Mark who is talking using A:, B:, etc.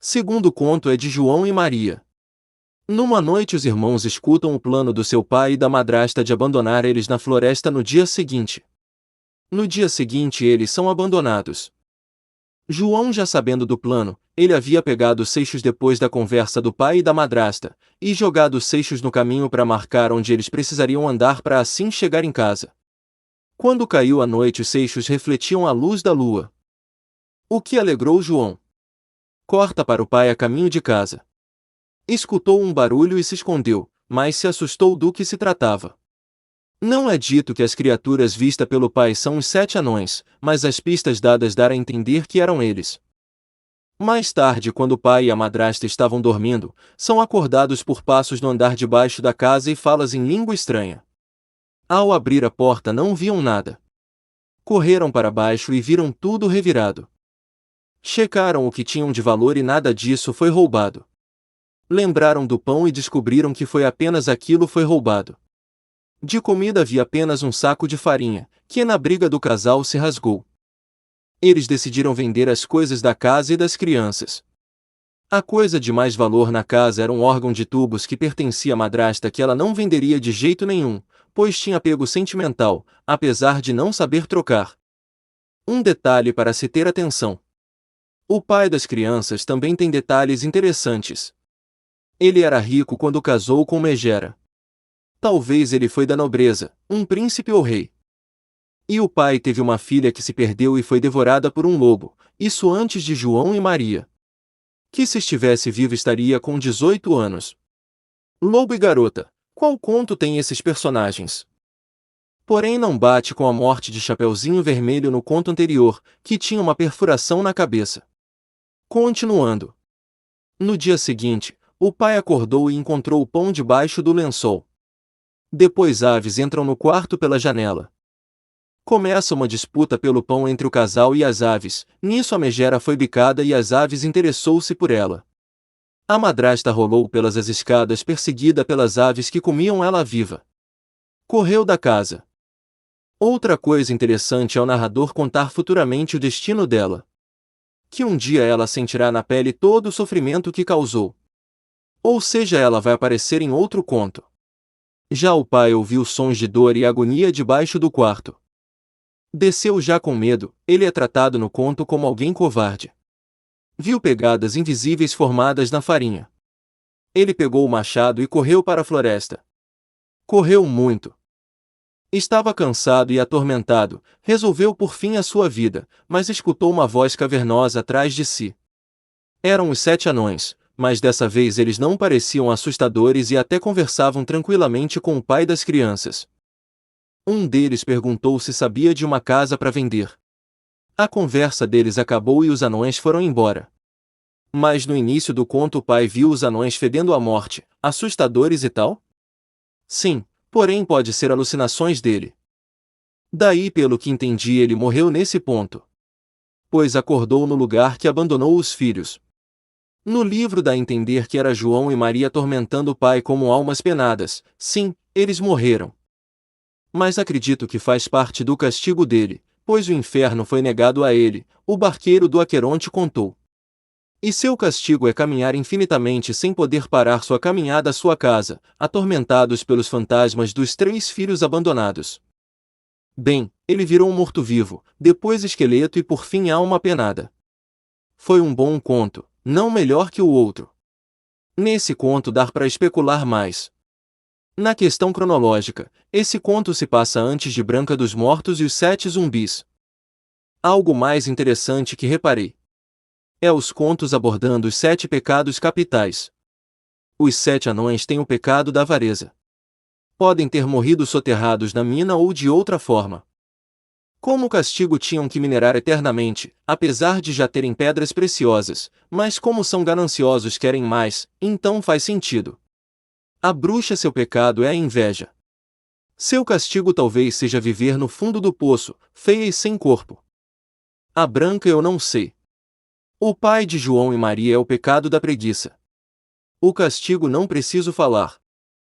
A: Segundo conto é de João e Maria. Numa noite os irmãos escutam o plano do seu pai e da madrasta de abandonar eles na floresta no dia seguinte. No dia seguinte eles são abandonados. João, já sabendo do plano, ele havia pegado os seixos depois da conversa do pai e da madrasta, e jogado os seixos no caminho para marcar onde eles precisariam andar para assim chegar em casa. Quando caiu a noite os seixos refletiam a luz da lua. O que alegrou João. Corta para o pai a caminho de casa. Escutou um barulho e se escondeu, mas se assustou do que se tratava. Não é dito que as criaturas vistas pelo pai são os 7 anões, mas as pistas dadas dar a entender que eram eles. Mais tarde, quando o pai e a madrasta estavam dormindo, são acordados por passos no andar de baixo da casa e falas em língua estranha. Ao abrir a porta não viam nada. Correram para baixo e viram tudo revirado. Checaram o que tinham de valor e nada disso foi roubado. Lembraram do pão e descobriram que foi apenas aquilo foi roubado. De comida havia apenas um saco de farinha, que na briga do casal se rasgou. Eles decidiram vender as coisas da casa e das crianças. A coisa de mais valor na casa era um órgão de tubos que pertencia à madrasta que ela não venderia de jeito nenhum, pois tinha apego sentimental, apesar de não saber trocar. Um detalhe para se ter atenção. O pai das crianças também tem detalhes interessantes. Ele era rico quando casou com Megera. Talvez ele foi da nobreza, um príncipe ou rei. E o pai teve uma filha que se perdeu e foi devorada por um lobo, isso antes de João e Maria. Que se estivesse vivo estaria com 18 anos. Lobo e garota, qual conto tem esses personagens? Porém não bate com a morte de Chapeuzinho Vermelho no conto anterior, que tinha uma perfuração na cabeça. Continuando. No dia seguinte, o pai acordou e encontrou o pão debaixo do lençol. Depois aves entram no quarto pela janela. Começa uma disputa pelo pão entre o casal e as aves, nisso a megera foi bicada e as aves interessou-se por ela. A madrasta rolou pelas as escadas perseguida pelas aves que comiam ela viva. Correu da casa. Outra coisa interessante é o narrador contar futuramente o destino dela. Que um dia ela sentirá na pele todo o sofrimento que causou. Ou seja, ela vai aparecer em outro conto. Já o pai ouviu sons de dor e agonia debaixo do quarto. Desceu já com medo, ele é tratado no conto como alguém covarde. Viu pegadas invisíveis formadas na farinha. Ele pegou o machado e correu para a floresta. Correu muito. Estava cansado e atormentado, resolveu por fim a sua vida, mas escutou uma voz cavernosa atrás de si. Eram os 7 anões, mas dessa vez eles não pareciam assustadores e até conversavam tranquilamente com o pai das crianças. Um deles perguntou se sabia de uma casa para vender. A conversa deles acabou e os anões foram embora. Mas no início do conto o pai viu os anões fedendo a morte, assustadores e tal? Sim, porém pode ser alucinações dele. Daí pelo que entendi ele morreu nesse ponto. Pois acordou no lugar que abandonou os filhos. No livro dá a entender que era João e Maria atormentando o pai como almas penadas. Sim, eles morreram. Mas acredito que faz parte do castigo dele, pois o inferno foi negado a ele, o barqueiro do Aqueronte contou. E seu castigo é caminhar infinitamente sem poder parar sua caminhada à sua casa, atormentados pelos fantasmas dos 3 filhos abandonados. Bem, ele virou um morto-vivo, depois esqueleto e por fim alma penada. Foi um bom conto, não melhor que o outro. Nesse conto dá para especular mais. Na questão cronológica, esse conto se passa antes de Branca dos Mortos e os 7 zumbis. Algo mais interessante que reparei é os contos abordando os 7 pecados capitais. Os 7 anões têm o pecado da avareza. Podem ter morrido soterrados na mina ou de outra forma. Como castigo tinham que minerar eternamente, apesar de já terem pedras preciosas, mas como são gananciosos querem mais, então faz sentido. A bruxa seu pecado é a inveja. Seu castigo talvez seja viver no fundo do poço, feia e sem corpo. A branca eu não sei. O pai de João e Maria é o pecado da preguiça. O castigo não preciso falar.